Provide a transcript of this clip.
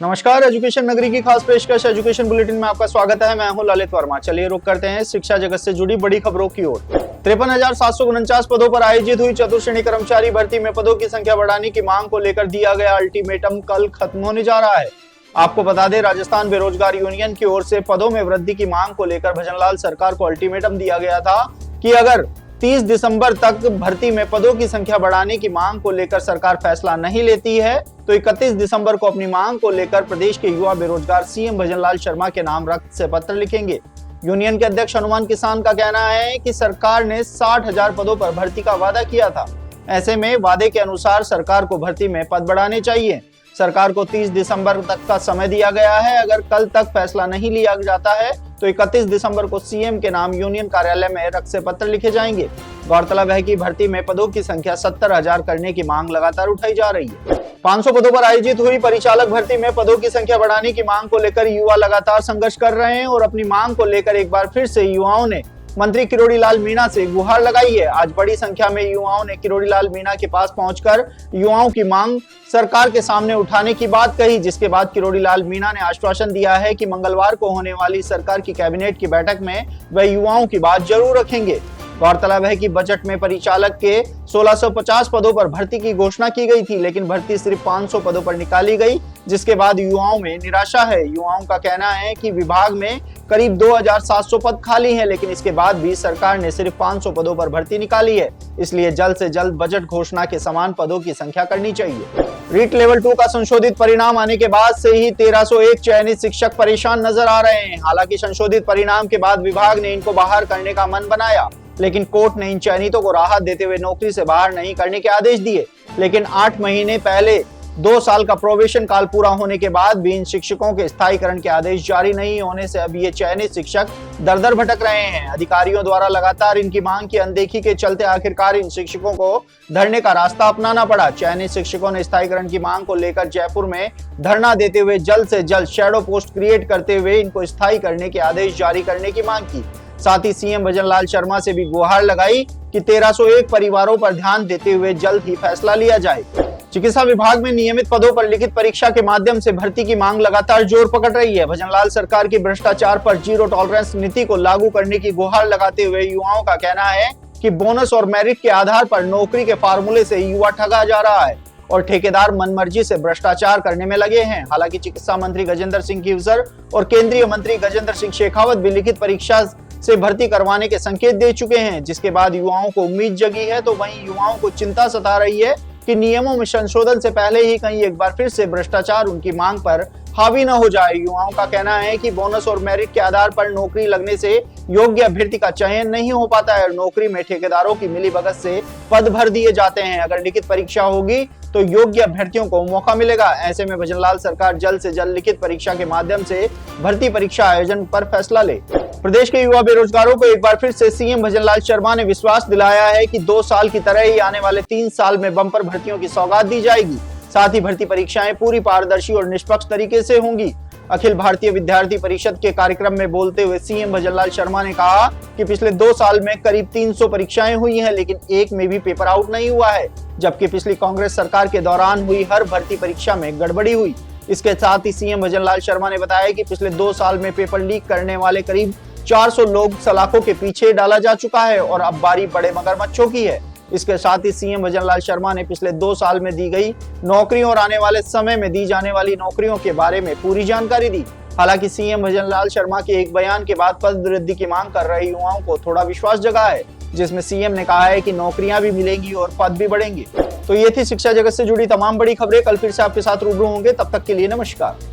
नमस्कार, एजुकेशन नगरी की खास पेशकश एजुकेशन बुलेटिन में आपका स्वागत है। मैं हूं ललित वर्मा। चलिए रुक करते हैं शिक्षा जगत से जुड़ी बड़ी खबरों की ओर। 53,749 पदों पर आयोजित हुई चतुर्श्रेणी कर्मचारी भर्ती में पदों की संख्या बढ़ाने की मांग को लेकर दिया गया अल्टीमेटम कल खत्म होने जा रहा है। आपको बता दें, राजस्थान बेरोजगार यूनियन की ओर से पदों में वृद्धि की मांग को लेकर भजनलाल सरकार को अल्टीमेटम दिया गया था कि अगर 30 दिसंबर तक भर्ती में पदों की संख्या बढ़ाने की मांग को लेकर सरकार फैसला नहीं लेती है तो 31 दिसंबर को अपनी मांग को लेकर प्रदेश के युवा बेरोजगार सीएम भजनलाल शर्मा के नाम रक्त से पत्र लिखेंगे। यूनियन के अध्यक्ष हनुमान किसान का कहना है कि सरकार ने 60,000 पदों पर भर्ती का वादा किया था। ऐसे में वादे के अनुसार सरकार को भर्ती में पद बढ़ाने चाहिए। सरकार को 30 दिसंबर तक का समय दिया गया है। अगर कल तक फैसला नहीं लिया जाता है तो 31 दिसंबर को सीएम के नाम यूनियन कार्यालय में रक्त से पत्र लिखे जाएंगे। गौरतलब है कि भर्ती में पदों की संख्या 70,000 करने की मांग लगातार उठाई जा रही है। 500 पदों पर आयोजित हुई परिचालक भर्ती में पदों की संख्या बढ़ाने की मांग को लेकर युवा लगातार संघर्ष कर रहे हैं और अपनी मांग को लेकर एक बार फिर से युवाओं ने मंत्री किरोड़ी लाल मीणा से गुहार लगाई है। आज बड़ी संख्या में युवाओं ने किरोड़ी लाल मीणा के पास पहुंचकर युवाओं की मांग सरकार के सामने उठाने की बात कही, जिसके बाद किरोड़ी लाल मीणा ने आश्वासन दिया है कि मंगलवार को होने वाली सरकार की कैबिनेट की बैठक में वह युवाओं की बात जरूर रखेंगे। गौरतलब है कि बजट में परिचालक के 1650 पदों पर भर्ती की घोषणा की गई थी, लेकिन भर्ती सिर्फ 500 पदों पर निकाली गई, जिसके बाद युवाओं में निराशा है। युवाओं का कहना है कि विभाग में करीब 2700 पद खाली हैं, लेकिन इसके बाद भी सरकार ने सिर्फ 500 पदों पर भर्ती निकाली है। इसलिए जल्द से जल्द बजट घोषणा के समान पदों की संख्या करनी चाहिए। रीट लेवल 2 का संशोधित परिणाम आने के बाद से ही 1301 चयनित शिक्षक परेशान नजर आ रहे हैं। हालांकि संशोधित परिणाम के बाद विभाग ने इनको बाहर करने का मन बनाया, लेकिन कोर्ट ने इन चयनितों को राहत देते हुए नौकरी से बाहर नहीं करने के आदेश दिए। लेकिन 8 महीने पहले 2 साल का प्रोबेशन काल पूरा होने के बाद भी इन शिक्षकों के स्थायीकरण के आदेश जारी नहीं होने से अब ये चयनित शिक्षक दर-दर भटक रहे हैं। अधिकारियों द्वारा लगातार इनकी मांग की अनदेखी के चलते आखिरकार इन शिक्षकों को धरने का रास्ता अपनाना पड़ा। चयनित शिक्षकों ने स्थायीकरण की मांग को लेकर जयपुर में धरना देते हुए जल्द से जल्द शैडो पोस्ट क्रिएट करते हुए इनको स्थायी करने के आदेश जारी करने की मांग की। साथ ही सीएम भजनलाल शर्मा से भी गुहार लगाई कि 1301 परिवारों पर ध्यान देते हुए जल्द ही फैसला लिया जाए। चिकित्सा विभाग में नियमित पदों पर लिखित परीक्षा के माध्यम से भर्ती की मांग लगातार जोर पकड़ रही है। भजनलाल सरकार की भ्रष्टाचार पर जीरो टॉलरेंस नीति को लागू करने की गुहार लगाते हुए युवाओं का कहना है कि बोनस और मेरिट के आधार पर नौकरी के फार्मूले से युवा ठगा जा रहा है और ठेकेदार मनमर्जी से भ्रष्टाचार करने में लगे हैं। हालांकि चिकित्सा मंत्री गजेंद्र सिंह किवसर और केंद्रीय मंत्री गजेंद्र सिंह शेखावत भी लिखित परीक्षा से भर्ती करवाने के संकेत दे चुके हैं, जिसके बाद युवाओं को उम्मीद जगी है। तो वहीं युवाओं को चिंता सता रही है कि नियमों में संशोधन से पहले ही कहीं एक बार फिर से भ्रष्टाचार उनकी मांग पर हावी न हो जाए। युवाओं का कहना है कि बोनस और मेरिट के आधार पर नौकरी लगने से योग्य अभ्यर्थी का चयन नहीं हो पाता है और नौकरी में ठेकेदारों की मिलीभगत से पद भर दिए जाते हैं। अगर लिखित परीक्षा होगी तो योग्य अभ्यर्थियों को मौका मिलेगा। ऐसे में भजनलाल सरकार जल्द से जल्द लिखित परीक्षा के माध्यम से भर्ती परीक्षा आयोजन पर फैसला ले। प्रदेश के युवा बेरोजगारों को एक बार फिर से सीएम भजनलाल शर्मा ने विश्वास दिलाया है कि 2 साल की तरह ही आने वाले 3 साल में बम्पर भर्तियों की सौगात दी जाएगी। साथ ही भर्ती परीक्षाएं पूरी पारदर्शी और निष्पक्ष तरीके से होंगी। अखिल भारतीय विद्यार्थी परिषद के कार्यक्रम में बोलते हुए सीएम भजनलाल शर्मा ने कहा कि पिछले 2 साल में करीब 300 परीक्षाएं हुई हैं, लेकिन एक में भी पेपर आउट नहीं हुआ है, जबकि पिछली कांग्रेस सरकार के दौरान हुई हर भर्ती परीक्षा में गड़बड़ी हुई। इसके साथ ही सीएम भजनलाल शर्मा ने बताया कि पिछले 2 साल में पेपर लीक करने वाले करीब 400 लोग सलाखों के पीछे डाला जा चुका है और अब बारी बड़े मगरमच्छों की है। इसके साथ ही सीएम भजनलाल शर्मा ने पिछले 2 साल में दी गई नौकरियों और आने वाले समय में दी जाने वाली नौकरियों के बारे में पूरी जानकारी दी। हालांकि सीएम भजनलाल शर्मा के एक बयान के बाद पद वृद्धि की मांग कर रहे युवाओं को थोड़ा विश्वास जगा है, जिसमें सीएम ने कहा है कि नौकरियां भी मिलेंगी और पद भी बढ़ेंगे। तो ये थी शिक्षा जगत से जुड़ी तमाम बड़ी खबरें। कल फिर से आपके साथ रूबरू होंगे, तब तक के लिए नमस्कार।